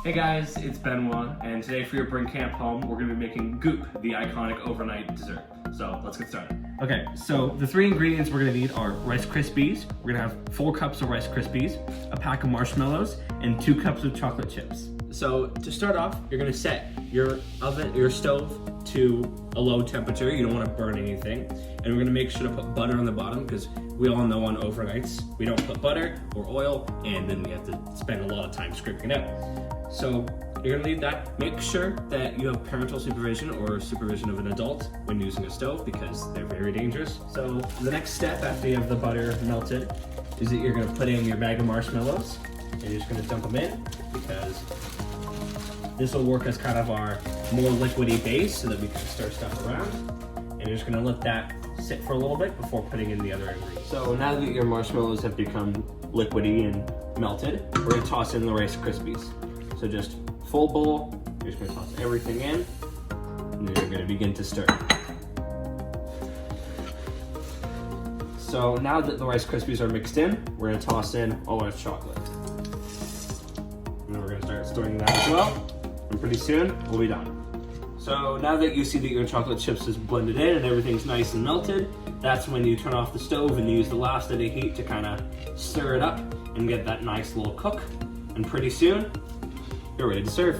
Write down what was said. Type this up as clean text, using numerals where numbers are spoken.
Hey guys, it's Benoit, and today for your Bring Camp home, we're going to be making Goop, the iconic overnight dessert. So let's get started. Okay, so the three ingredients we're going to need are Rice Krispies. We're going to have 4 cups of Rice Krispies, a pack of marshmallows, and 2 cups of chocolate chips. So to start off, you're going to set your stove to a low temperature. You don't want to burn anything. And we're going to make sure to put butter on the bottom because we all know on overnights we don't put butter or oil, and then we have to spend a lot of time scraping it out. So you're gonna leave that. Make sure that you have parental supervision or supervision of an adult when using a stove because they're very dangerous. So the next step after you have the butter melted is that you're gonna put in your bag of marshmallows and you're just gonna dump them in because this will work as kind of our more liquidy base so that we can stir stuff around. And you're just gonna let that sit for a little bit before putting in the other ingredients. So now that your marshmallows have become liquidy and melted, we're gonna toss in the Rice Krispies. So just full bowl, you're just gonna toss everything in, and then you're gonna begin to stir. So now that the Rice Krispies are mixed in, we're gonna toss in all our chocolate. And we're gonna start stirring that as well, and pretty soon, we'll be done. So now that you see that your chocolate chips is blended in and everything's nice and melted, that's when you turn off the stove and use the last of the heat to kind of stir it up and get that nice little cook. And pretty soon, you're ready to serve.